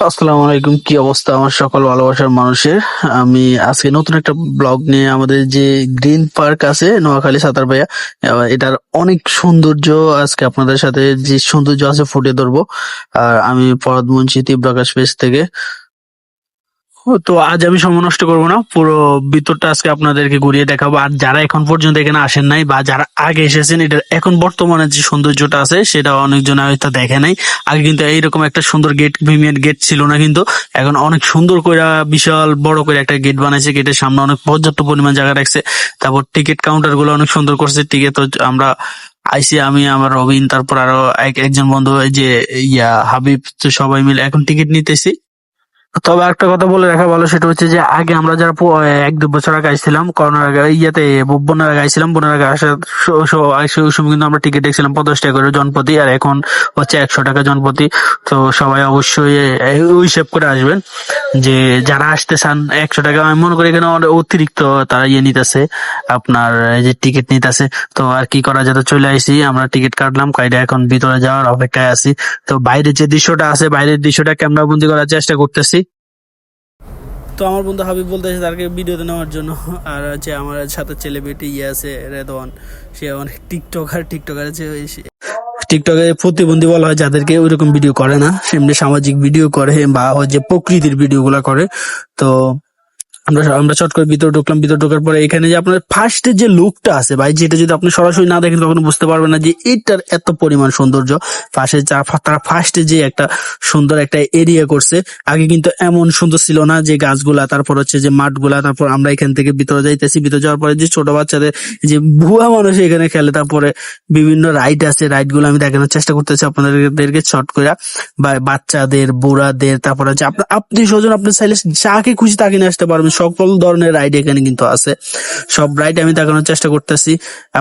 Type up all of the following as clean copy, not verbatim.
আসসালামু আলাইকুম। কি অবস্থা আমার সকল ভালোবাসার মানুষের? আমি আজকে নতুন একটা ব্লগ নিয়ে আমাদের যে গ্রিন পার্ক আছে নোয়াখালী সাতারবাইয়া, এটার অনেক সৌন্দর্য আজকে আপনাদের সাথে যে সৌন্দর্য আছে ফুটিয়ে ধরবো। আর আমি ফরহাদ মুন্সি তীব্র আকাশ পেজ থেকে। তো আজ আমি সময় নষ্ট করবো না, পুরো ভিতরটা আজকে আপনাদেরকে ঘুরিয়ে দেখাবো। আর যারা এখন পর্যন্ত এখানে আসেন নাই বা যারা আগে এসেছেন, এটা এখন বর্তমানে যে সৌন্দর্যটা আছে সেটা অনেকজন হয়তো দেখে নাই। আগে কিন্তু এইরকম একটা সুন্দর গেট, প্রিমিয়ার গেট ছিল না, কিন্তু এখন অনেক সুন্দর করে বিশাল বড় করে একটা গেট বানাইছে। গেটের সামনে অনেক পর্যাপ্ত পরিমাণ জায়গা রাখছে। তারপর টিকিট কাউন্টার গুলো অনেক সুন্দর করছে। টিকিট তো আমরা আইসি, আমি, আমার রবিন, তারপর আরো একজন বন্ধু, এই যে হাবিব, তো সবাই মিলে এখন টিকিট নিতেছি। তবে একটা কথা বলে রাখা ভালো, সেটা হচ্ছে যে আগে আমরা যারা 1-2 বছর আগে আইছিলাম, করোনার আগে, বোনের আগে আইছিলাম, বোনের আগে আসার ওই সময় কিন্তু আমরা টিকিট দেখছিলাম 50 টাকা করে জনপ্রতি, আর এখন হচ্ছে 100 টাকা জনপ্রতি। তো সবাই অবশ্যই ওই হিসেব করে আসবেন, যে যারা আসতে চান 100 টাকা। আমি মনে করি এখানে অনেক অতিরিক্ত তারা নিতেছে, আপনার এই যে টিকিট নিতেছে। তো আর কি করা যেত, চলে আইসি, আমরা টিকিট কাটলাম, কাইডা এখন ভিতরে যাওয়ার অপেক্ষায় আছি। তো বাইরের যে দৃশ্যটা আছে, বাইরের দৃশ্যটা ক্যামেরা বন্দি করার চেষ্টা করতেছি। তো আমার বন্ধু হাবিব বলতেছে তাকে ভিডিওতে নেওয়ার জন্য। আর হচ্ছে আমার সাথে ছেলে বেটি আছে রেদওয়ান, সে অনেক টিকটকার আছে। টিকটকে প্রতিবন্ধী বলা হয় যাদেরকে, ওইরকম ভিডিও করে না, সেমনি সামাজিক ভিডিও করে বা হচ্ছে প্রকৃতির ভিডিও গুলা করে। তো আমরা চট করে ভিতরে ঢুকলাম। ভিতরে ঢোকার পরে এখানে যে আপনার ফার্স্টের যে লুকটা আছে ভাই, যেটা যদি আপনি সরাসরি না দেখেন কখনো বুঝতে পারবেন না যে এটার এত পরিমাণ সৌন্দর্য। তারা ফার্স্টে যে একটা সুন্দর একটা এরিয়া করছে, আগে কিন্তু এমন সুন্দর ছিল না, যে গাছগুলা, তারপর হচ্ছে যে মাঠগুলা। তারপর আমরা এখান থেকে ভিতরে যাইতেছি, ভিতরে যাওয়ার পরে যে ছোট বাচ্চাদের, যে ভুয়া মানুষ এখানে খেলে, তারপরে বিভিন্ন রাইড আছে, রাইড গুলো আমি দেখানোর চেষ্টা করতেছি আপনাদেরকে শর্ট করে। বা বাচ্চাদের, বুড়াদের, তারপর হচ্ছে আপনার আত্মীয় স্বজন, আপনি চাইলে যাকে খুশি তাকে নিয়ে আসতে পারবেন। সকল ধরনের রাইড এখানে কিন্তু আছে, সব রাইড আমি দেখানোর চেষ্টা করতেছি।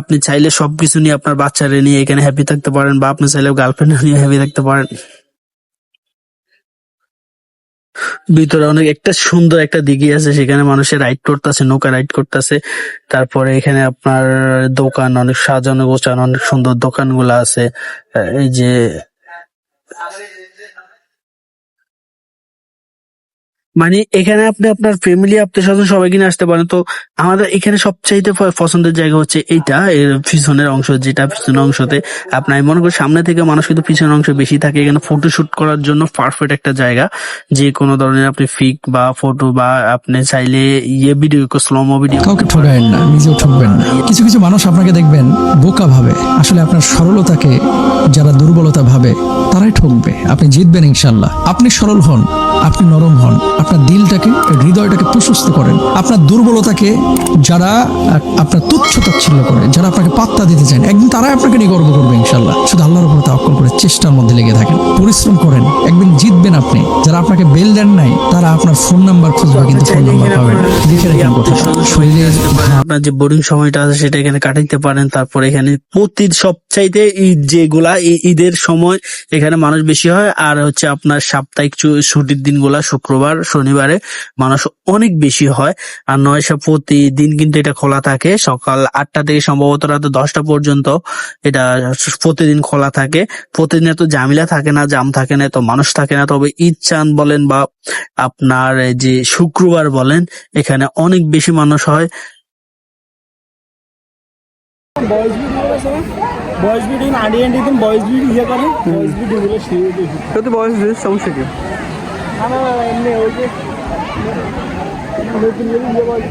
আপনি চাইলে সবকিছু নিয়ে আপনার বাচ্চারে নিয়ে এখানে হ্যাপি থাকতে পারেন, বা আপনি চাইলে গার্লফ্রেন্ড নিয়ে হ্যাপি থাকতে পারেন। ভিতরে অনেক একটা সুন্দর একটা দিঘি আছে, সেখানে মানুষের রাইড করতেছে, নৌকা রাইড করতেছে। তারপরে এখানে আপনার দোকান অনেক সাজানো গোছানো, অনেক সুন্দর দোকানগুলো আছে। এই যে মানে এখানে আপনি আপনার ফ্যামিলি, আত্মীয় স্বজন সবাই কিনে আসতে পারেন। তো আমাদের এখানে সবচাইতে পছন্দের জায়গা হচ্ছে এইটা, এর পিছনের অংশ, যেটা পিছনের অংশতে আপনার, আমি মনে করি সামনে থেকে মানুষ কিন্তু পিছনের অংশ বেশি থাকে। এখানে ফটোশুট করার জন্য পারফেক্ট একটা জায়গা। যে কোনো ধরনের আপনি ফিক বা ফটো, বা আপনি চাইলে ভিডিও, স্লোমো ভিডিও। কাউকে ঠগায়েন না, নিজেও ঠকবেন না। কিছু কিছু মানুষ আপনাকে দেখবেন বোকা ভাবে, আসলে আপনার সরলতাকে যারা দুর্বলতা ভাবে তারাই ঠকবে। আপনি জিতবেন ইনশাল্লাহ। আপনি সরল হন, আপনি নরম হন, আপনার দিলটাকে, হৃদয়টাকে প্রশস্ত করেন। আপনার দুর্বলতাকে যারা আপনার তুচ্ছ তাচ্ছিল্য করে, যারা আপনাকে পাত্তা দিতে চান, একদিন তারাই আপনাকে নিয়ে গর্ব করবে ইনশাল্লাহ। শুধু আল্লাহর উপর তাওয়াক্কুল করে চেষ্টার মধ্যে লেগে থাকেন, পরিশ্রম করেন, একদিন জিতবেন আপনি। যারা আপনাকে বেল দেন নাই তারা আপনার ফোন নাম্বার খুঁজবে, কিন্তু ফোন নাম্বার পাবেন না। লিখে রাখেন কথা, শরীরের আপনার যে বোরিং সময়টা আছে সেটা এখানে কাটাইতে পারেন। তারপর এখানে সবচাইতে ঈদ, যেগুলা ঈদের সময় এখানে মানুষ বেশি হয়, আর হচ্ছে আপনার সাপ্তাহিক ছুটির দিনগুলা শুক্রবার, শনিবারে মানুষ অনেক বেশি হয়। আর প্রতিদিন কিন্তু এটা খোলা থাকে, সকাল 8টা থেকে সম্ভবত রাত 10টা পর্যন্ত এটা প্রতিদিন খোলা থাকে। প্রতিদিন এত ঝামেলা থাকে না, জাম থাকে না, এত মানুষ থাকে না। তবে ঈদ চান বলেন বা আপনার এই যে শুক্রবার বলেন, এখানে অনেক বেশি মানুষ হয়। বয়েজ ভিডিও আছে না, বয়েজ ভিডিও আড়ি আন্টি দিন বয়েজ ভিডিও ইয়ে করে, বয়েজ ভিডিও গুলো সেই দেখি তো বয়স সমস্যা কি? আমার এমনি ওই যে নতুন ইয়ে বয়েজ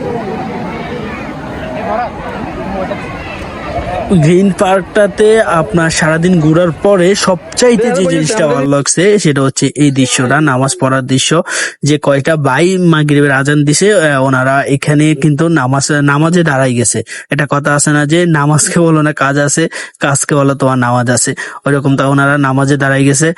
গ্রিন পার্কটাতে আপনার সারাদিন ঘোরার পরে সবচাইতে যে জিনিসটা ভালো লাগছে সেটা হচ্ছে এই দৃশ্যটা, নামাজ পড়ার দৃশ্য। যে কয়টা ভাই মাগরিবের আজান দিছে, ওনারা এখানে কিন্তু নামাজে দাঁড়াই গেছে। এটা কথা আছে না যে নামাজকে বলো না কাজ আছে, কাজকে বলো তোমার নামাজ আছে, ওইরকম। তা ওনারা নামাজে দাঁড়াই গেছে।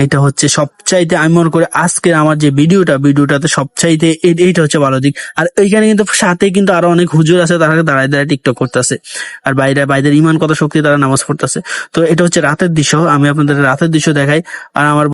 এটা হচ্ছে সবচাইতে, আমি মনে করি আজকের আমার যে ভিডিওটাতে সবচাইতে এইটা হচ্ছে ভালো দিক। আর এইখানে কিন্তু সাথে কিন্তু আরো অনেক হুজুর আছে, তারা দাঁড়ায় দাঁড়ায় টিকটক করতেছে। আর বাইরের ইমান কত শক্তি, তারা নামাজ পড়তেছে। তো এটা হচ্ছে রাতের দৃশ্য, আমি আপনাদের রাতের দৃশ্য দেখাই। আর আমার